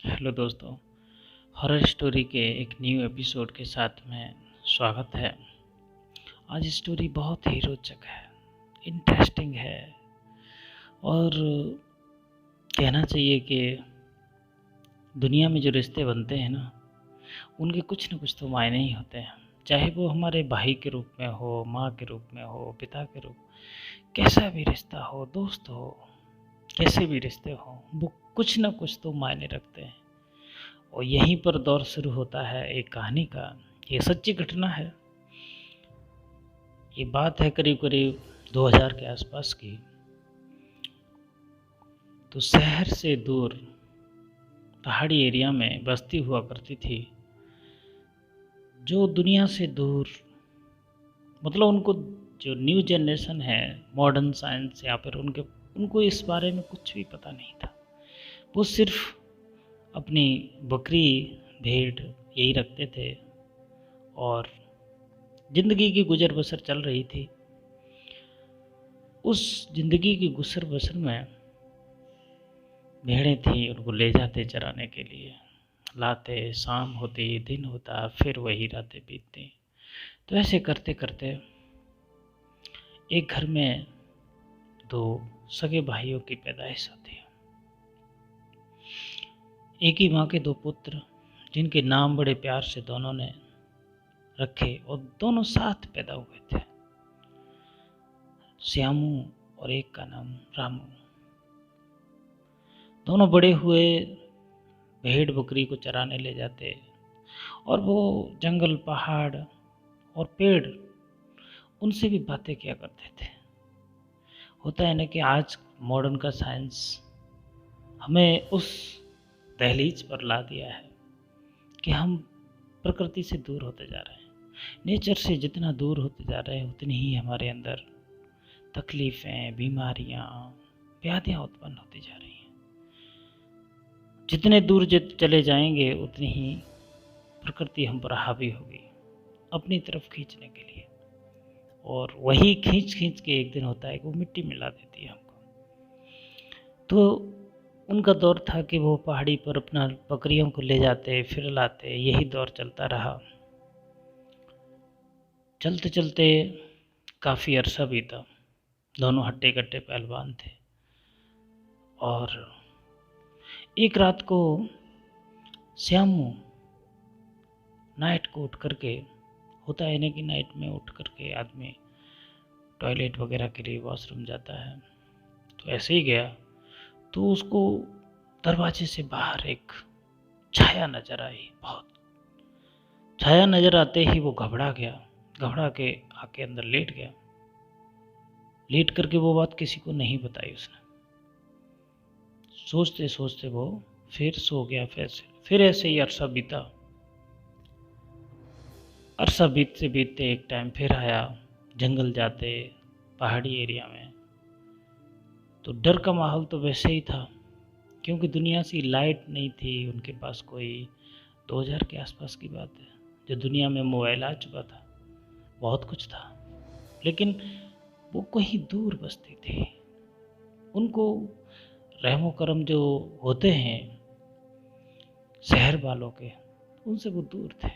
Hello दोस्तों, horror story के एक न्यू एपिसोड के साथ में स्वागत है। आज स्टोरी बहुत ही रोचक है, इंटरेस्टिंग है और कहना चाहिए कि दुनिया में जो रिश्ते बनते हैं ना, उनके कुछ न कुछ तो मायने ही होते हैं। चाहे वो हमारे भाई के रूप में हो, माँ के रूप में हो, पिता के रूप, कैसा भी रिश्ता हो, दोस्त हो, कैसे भी रिश्ते हो, वो कुछ न कुछ तो मायने रखते हैं। और यहीं पर दौर शुरू होता है एक कहानी का। ये सच्ची घटना है। ये बात है करीब करीब 2000 के आसपास की। तो शहर से दूर पहाड़ी एरिया में बस्ती हुआ करती थी, जो दुनिया से दूर, मतलब उनको जो न्यू जनरेशन है, मॉडर्न साइंस या फिर उनको इस बारे में कुछ भी पता नहीं था। वो सिर्फ अपनी बकरी, भेड़ यही रखते थे और ज़िंदगी की गुजर बसर चल रही थी। उस ज़िंदगी की गुजर बसर में भेड़ें थी, उनको ले जाते चराने के लिए, लाते, शाम होती, दिन होता, फिर वही रातें बीतती। तो ऐसे करते करते एक घर में दो सगे भाइयों की पैदाइश होती है। एक ही माँ के दो पुत्र, जिनके नाम बड़े प्यार से दोनों ने रखे और दोनों साथ पैदा हुए थे, श्यामू और एक का नाम रामू। दोनों बड़े हुए, भेड़ बकरी को चराने ले जाते और वो जंगल, पहाड़ और पेड़, उनसे भी बातें किया करते थे। होता है ना कि आज मॉडर्न का साइंस हमें उस दहलीज पर ला दिया है कि हम प्रकृति से दूर होते जा रहे हैं। नेचर से जितना दूर होते जा रहे हैं, उतनी ही हमारे अंदर तकलीफ़ें, बीमारियाँ, व्याधियाँ उत्पन्न होती जा रही हैं। जितने दूर चले जाएंगे, उतनी ही प्रकृति हम पर हावी होगी अपनी तरफ खींचने के लिए। और वही खींच खींच के एक दिन होता है कि वो मिट्टी मिला देती है हमको। तो उनका दौर था कि वो पहाड़ी पर अपना बकरियों को ले जाते, फिर लाते, यही दौर चलता रहा। चलते चलते काफ़ी अरसा बीता। दोनों हट्टे कट्टे पहलवान थे और एक रात को श्यामू नाइट को उठ करके, होता है ना कि नाइट में उठ करके आदमी टॉयलेट वगैरह के लिए वॉशरूम जाता है, तो ऐसे ही गया तो उसको दरवाजे से बाहर एक छाया नजर आई। बहुत छाया नजर आते ही वो घबरा गया, घबरा के आके अंदर लेट गया। लेट करके वो बात किसी को नहीं बताई उसने। सोचते सोचते वो फिर सो गया। फिर ऐसे ही अरसा बीता। अरसा बीतते बीतते एक टाइम फिर आया। जंगल जाते, पहाड़ी एरिया में, तो डर का माहौल तो वैसे ही था, क्योंकि दुनिया से लाइट नहीं थी उनके पास कोई। 2000 के आसपास की बात है, जो दुनिया में मोबाइल आ चुका था, बहुत कुछ था, लेकिन वो कहीं दूर बसती थी। उनको रहमो करम जो होते हैं शहर वालों के, उनसे वो दूर थे।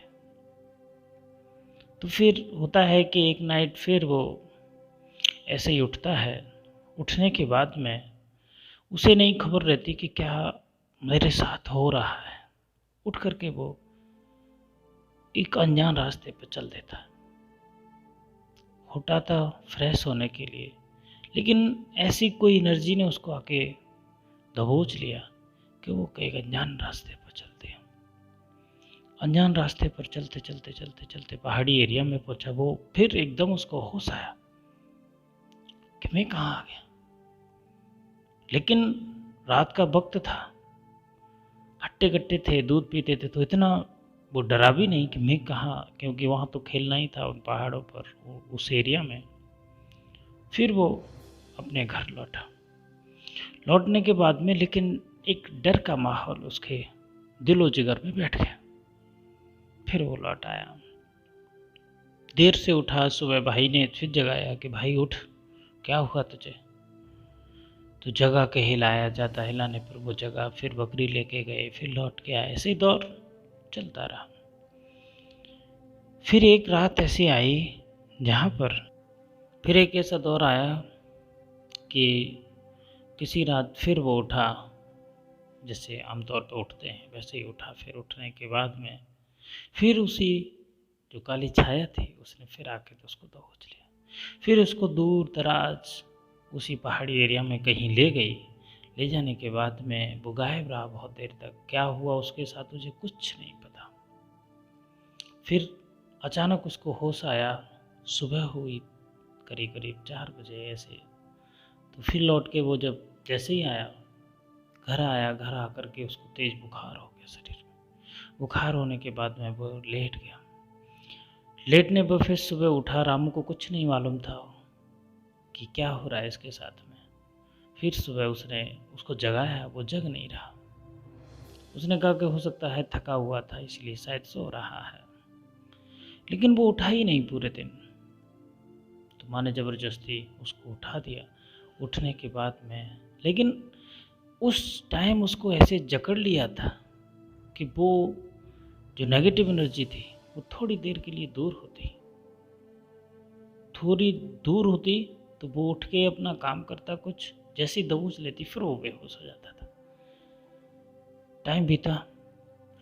तो फिर होता है कि एक नाइट फिर वो ऐसे ही उठता है। उठने के बाद में उसे नहीं खबर रहती कि क्या मेरे साथ हो रहा है। उठ करके वो एक अनजान रास्ते पर चल देता है। उठा था फ्रेश होने के लिए, लेकिन ऐसी कोई एनर्जी ने उसको आके दबोच लिया कि वो एक अनजान रास्ते पर चलते हैं। अनजान रास्ते पर चलते चलते चलते चलते पहाड़ी एरिया में पहुंचा। वो फिर एकदम उसको होश आया कि मैं कहाँ आ गया। लेकिन रात का वक्त था, हट्टे कट्टे थे, दूध पीते थे, तो इतना वो डरा भी नहीं कि मैं कहाँ, क्योंकि वहाँ तो खेलना ही था उन पहाड़ों पर, उस एरिया में। फिर वो अपने घर लौटा। लौटने के बाद में लेकिन एक डर का माहौल उसके दिलो जिगर में बैठ गया। फिर वो लौट आया। देर से उठा, सुबह भाई ने फिर जगाया कि भाई उठ, क्या हुआ तुझे। तो जगह के हिलाया जाता, हिलाने पर वो जगह, फिर बकरी लेके गए, फिर लौट के आए, ऐसे ही दौर चलता रहा। फिर एक रात ऐसी आई जहाँ पर फिर एक ऐसा दौर आया कि किसी रात फिर वो उठा, जैसे आमतौर पर उठते हैं वैसे ही उठा। फिर उठने के बाद में फिर उसी जो काली छाया थी उसने फिर आके तो उसको दबोच लिया। फिर उसको दूर दराज उसी पहाड़ी एरिया में कहीं ले गई। ले जाने के बाद में वो गायब रहा बहुत देर तक। क्या हुआ उसके साथ मुझे कुछ नहीं पता। फिर अचानक उसको होश आया, सुबह हुई करीब करीब 4 बजे ऐसे। तो फिर लौट के वो जब जैसे ही आया, घर आया, घर आकर के उसको तेज बुखार हो गया शरीर में। बुखार होने के बाद में वो लेट गया। लेटने पर फिर सुबह उठा, रामू को कुछ नहीं मालूम था कि क्या हो रहा है इसके साथ में। फिर सुबह उसने उसको जगाया, वो जग नहीं रहा। उसने कहा कि हो सकता है थका हुआ था इसलिए शायद सो रहा है, लेकिन वो उठा ही नहीं पूरे दिन। तो माँ ने ज़बरदस्ती उसको उठा दिया। उठने के बाद में लेकिन उस टाइम उसको ऐसे जकड़ लिया था कि वो जो नेगेटिव एनर्जी थी वो थोड़ी देर के लिए दूर होती, थोड़ी दूर होती तो वो उठ के अपना काम करता, कुछ जैसी दबोच लेती, फिर वो बेहोश हो जाता था। टाइम बीता,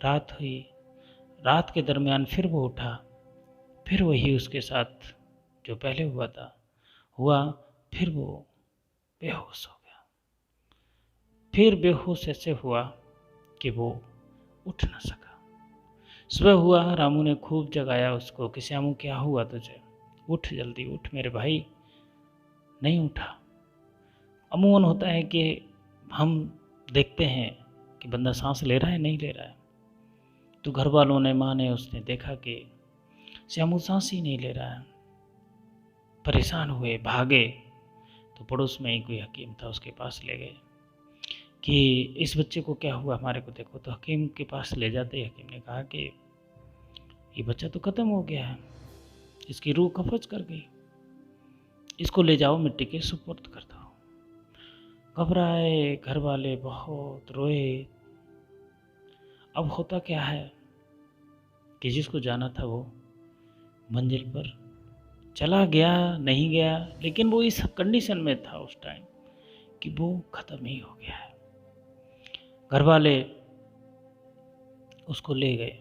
रात हुई। रात के दरमियान फिर वो उठा, फिर वही उसके साथ जो पहले हुआ था हुआ। फिर वो बेहोश हो गया। फिर बेहोश ऐसे हुआ कि वो उठ ना सका। सुबह हुआ, रामू ने खूब जगाया उसको कि श्यामू क्या हुआ तुझे, उठ जल्दी उठ मेरे भाई। नहीं उठा। अमूमन होता है कि हम देखते हैं कि बंदा सांस ले रहा है नहीं ले रहा है। तो घर वालों ने, माँ ने, उसने देखा कि श्यामू सांस ही नहीं ले रहा है। परेशान हुए, भागे। तो पड़ोस में ही कोई हकीम था, उसके पास ले गए कि इस बच्चे को क्या हुआ, हमारे को देखो। तो हकीम के पास ले जाते ही हकीम ने कहा कि ये बच्चा तो ख़त्म हो गया है, इसकी रूह कब्ज़ कर गई, इसको ले जाओ मिट्टी के सुपुर्द कर दो। घबराए घर वाले, बहुत रोए। अब होता क्या है कि जिसको जाना था वो मंजिल पर चला गया, नहीं गया, लेकिन वो इस कंडीशन में था उस टाइम कि वो ख़त्म ही हो गया है। घर वाले उसको ले गए।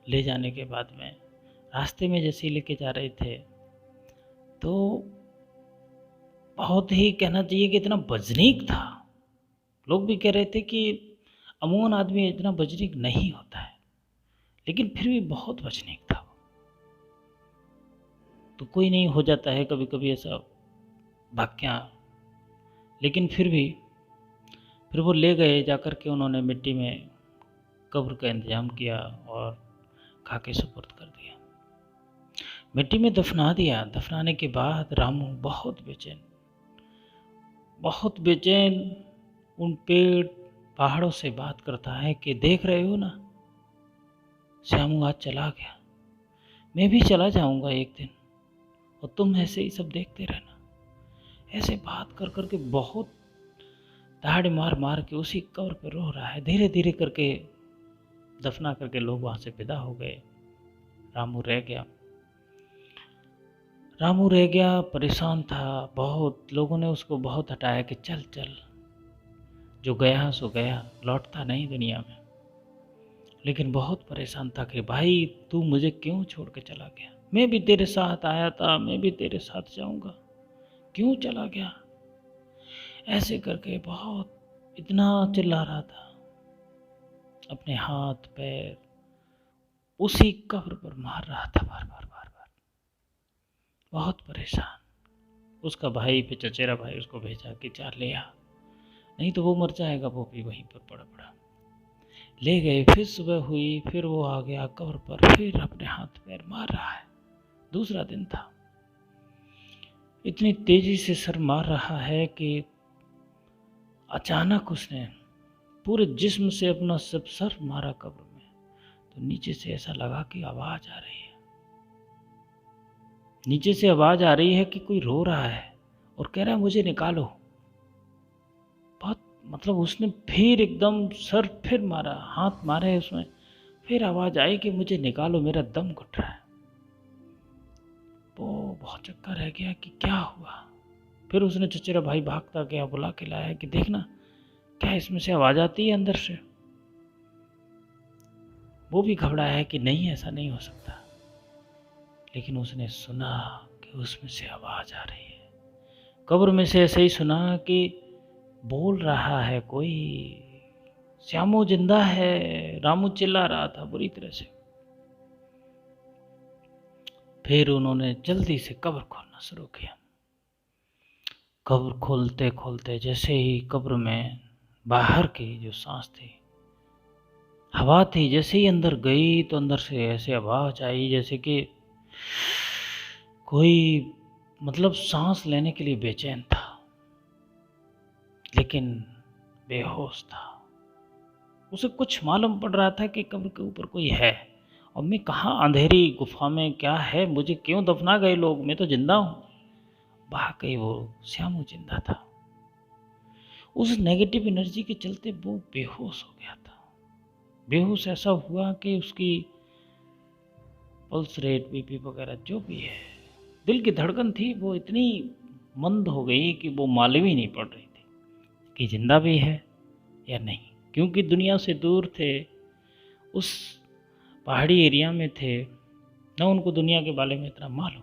ले जाने के बाद में रास्ते में जैसे ही लेके जा रहे थे तो बहुत ही, कहना चाहिए कि इतना वजनीक था। लोग भी कह रहे थे कि अमूमन आदमी इतना वजनीक नहीं होता है, लेकिन फिर भी बहुत वजनीक था। तो कोई नहीं, हो जाता है कभी कभी ऐसा वाक्या। लेकिन फिर वो ले गए, जाकर के उन्होंने मिट्टी में कब्र का इंतज़ाम किया और खा के सुपुर्द कर दिया, मिट्टी में दफना दिया। दफनाने के बाद रामू बहुत बेचैन उन पेड़ पहाड़ों से बात करता है कि देख रहे हो ना, श्यामू आज चला गया, मैं भी चला जाऊंगा एक दिन, और तुम ऐसे ही सब देखते रहना। ऐसे बात कर कर के बहुत दहाड़े मार मार के उसी कब्र पे रो रहा है। धीरे धीरे करके दफना करके लोग वहाँ से विदा हो गए। रामू रह गया, परेशान था बहुत। लोगों ने उसको बहुत हटाया कि चल चल, जो गया सो गया, लौटता नहीं दुनिया में। लेकिन बहुत परेशान था कि भाई तू मुझे क्यों छोड़ के चला गया, मैं भी तेरे साथ आया था, मैं भी तेरे साथ जाऊंगा, क्यों चला गया। ऐसे करके बहुत इतना चिल्ला रहा था, अपने हाथ पैर उसी कब्र पर मार रहा था बार बार, बहुत परेशान। उसका भाई, फिर चचेरा भाई, उसको भेजा कि जा ले आ, नहीं तो वो मर जाएगा, वो भी वहीं पर पड़ा। ले गए। फिर सुबह हुई, फिर वो आ गया कब्र पर, फिर अपने हाथ पैर मार रहा है। दूसरा दिन था, इतनी तेजी से सर मार रहा है कि अचानक उसने पूरे जिस्म से अपना सब सर मारा कब्र में। तो नीचे से ऐसा लगा कि आवाज़ आ रही है, नीचे से आवाज़ आ रही है कि कोई रो रहा है और कह रहा है मुझे निकालो। मतलब उसने फिर एकदम सर फिर मारा, हाथ मारे उसमें, फिर आवाज़ आई कि मुझे निकालो, मेरा दम घुट रहा है। वो बहुत चक्कर रह गया कि क्या हुआ। फिर उसने चचेरा भाई भागता गया, बुला के लाया कि देखना क्या इसमें से आवाज़ आती है अंदर से। वो भी घबराया कि नहीं, ऐसा नहीं हो सकता, लेकिन उसने सुना कि उसमें से आवाज़ आ रही है। कब्र में से ऐसे ही सुना कि बोल रहा है कोई, श्यामू जिंदा है। रामू चिल्ला रहा था बुरी तरह से। फिर उन्होंने जल्दी से कब्र खोलना शुरू किया। कब्र खोलते खोलते जैसे ही कब्र में बाहर की जो सांस थी, हवा थी, जैसे ही अंदर गई तो अंदर से ऐसे आवाज आई जैसे कि कोई मतलब सांस लेने के लिए बेचैन था, लेकिन बेहोश था। उसे कुछ मालूम पड़ रहा था कि कब्र के ऊपर कोई है, और मैं कहाँ अंधेरी गुफा में, क्या है, मुझे क्यों दफना गए लोग, मैं तो जिंदा हूँ। वाकई वो श्यामू जिंदा था। उस नेगेटिव एनर्जी के चलते वो बेहोश हो गया था। बेहोश ऐसा हुआ कि उसकी पल्स रेट, बीपी वगैरह जो भी है, दिल की धड़कन थी, वो इतनी मंद हो गई कि वो मालूम ही नहीं पड़ रही थी कि जिंदा भी है या नहीं, क्योंकि दुनिया से दूर थे, उस पहाड़ी एरिया में थे, न उनको दुनिया के बारे में इतना मालूम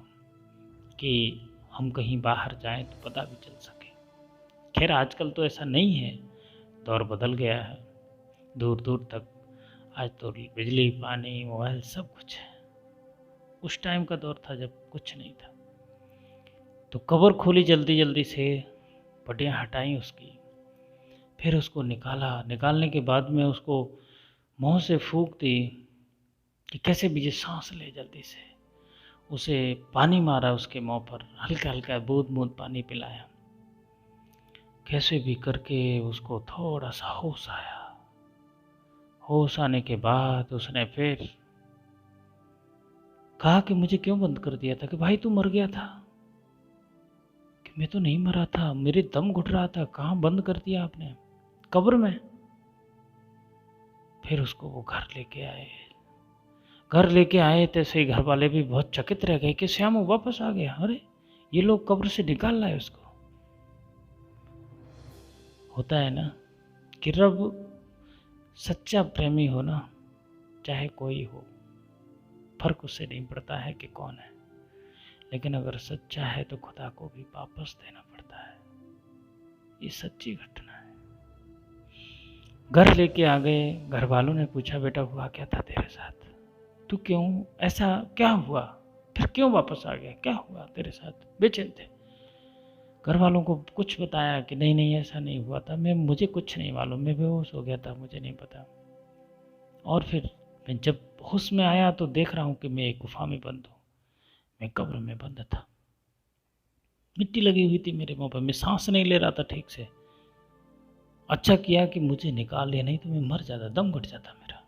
कि हम कहीं बाहर जाएं तो पता भी चल सके। खैर आजकल तो ऐसा नहीं है, दौर बदल गया है, दूर दूर तक आज तो बिजली, पानी, मोबाइल सब कुछ है। उस टाइम का दौर था जब कुछ नहीं था। तो कब्र खोली जल्दी जल्दी से, पट्टियाँ हटाई उसकी, फिर उसको निकाला। निकालने के बाद में उसको मुंह से फूंक दी कि कैसे भी ये सांस ले जल्दी से। उसे पानी मारा उसके मुंह पर, हल्का हल्का बूंद बूंद पानी पिलाया। कैसे भी करके उसको थोड़ा सा होश आया। होश आने के बाद उसने फिर कहा कि मुझे क्यों बंद कर दिया था, कि भाई तू मर गया था। कि मैं तो नहीं मरा था, मेरे दम घुट रहा था, कहाँ बंद कर दिया आपने, कब्र में। फिर उसको वो घर लेके आए। घर लेके आए तैसे ही घर वाले भी बहुत चकित रह गए कि श्यामू वापस आ गया। अरे ये लोग कब्र से निकाल लाए उसको। होता है ना कि रब सच्चा प्रेमी हो ना, चाहे कोई हो, फर्क उससे नहीं पड़ता है कि कौन है, लेकिन अगर सच्चा है तो खुदा को भी वापस देना पड़ता है। ये सच्ची घटना है। घर लेके आ गए। घर वालों ने पूछा बेटा हुआ क्या था तेरे साथ, तू क्यों, ऐसा क्या हुआ, फिर क्यों वापस आ गया, क्या हुआ तेरे साथ। बेचैन थे। घर वालों को कुछ बताया कि नहीं नहीं ऐसा नहीं हुआ था, मुझे कुछ नहीं मालूम, मैं बेहोश हो गया था, मुझे नहीं पता। और फिर मैं जब होश में आया तो देख रहा हूँ कि मैं एक गुफा में बंद हूँ, मैं कब्र में बंद था। मिट्टी लगी हुई थी मेरे मुंह पर, मैं सांस नहीं ले रहा था ठीक से। अच्छा किया कि मुझे निकाल लिया, नहीं तो मैं मर जाता, दम घुट जाता मेरा।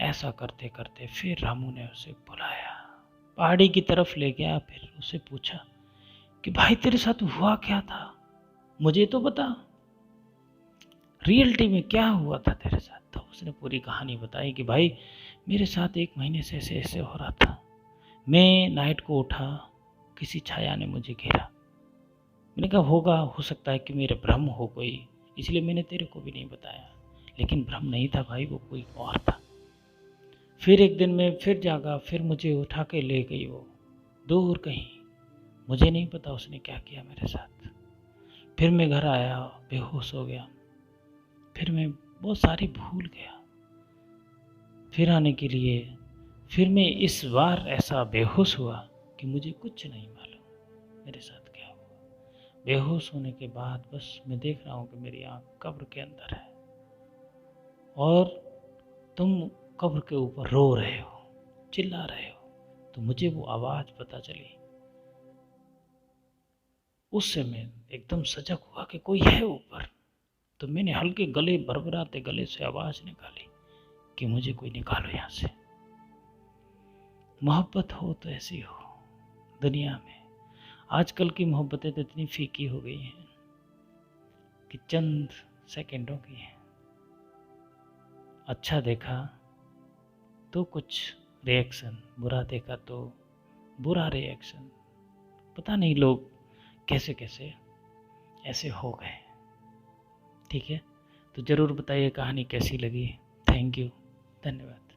ऐसा करते करते फिर रामू ने उसे बुलाया, पहाड़ी की तरफ ले गया। फिर उसे पूछा कि भाई तेरे साथ हुआ क्या था, मुझे तो बता, रियलिटी में क्या हुआ था तेरे साथ। तो उसने पूरी कहानी बताई कि भाई मेरे साथ 1 महीने से ऐसे ऐसे हो रहा था। मैं नाइट को उठा, किसी छाया ने मुझे घेरा। मैंने कहा होगा, हो सकता है कि मेरे भ्रम हो कोई, इसलिए मैंने तेरे को भी नहीं बताया। लेकिन भ्रम नहीं था भाई, वो कोई और था। फिर एक दिन मैं फिर जागा, फिर मुझे उठा के ले गई वो दूर कहीं, मुझे नहीं पता उसने क्या किया मेरे साथ। फिर मैं घर आया, बेहोश हो गया। फिर मैं बहुत सारी भूल गया। फिर आने के लिए फिर मैं इस बार ऐसा बेहोश हुआ कि मुझे कुछ नहीं मालूम मेरे साथ क्या हुआ। बेहोश होने के बाद बस मैं देख रहा हूँ कि मेरी आँख कब्र के अंदर है और तुम कब्र के ऊपर रो रहे हो, चिल्ला रहे हो। तो मुझे वो आवाज़ पता चली। उससे मैं एकदम सजग हुआ कि कोई है ऊपर। तो मैंने हल्के गले, भरभराते गले से आवाज़ निकाली कि मुझे कोई निकालो यहाँ से। मोहब्बत हो तो ऐसी हो दुनिया में। आजकल की मोहब्बतें तो इतनी फीकी हो गई हैं। कि चंद सेकंडों की है। अच्छा देखा तो कुछ रिएक्शन, बुरा देखा तो बुरा रिएक्शन। पता नहीं लोग कैसे कैसे ऐसे हो गए। ठीक है, तो ज़रूर बताइए कहानी कैसी लगी। थैंक यू, धन्यवाद।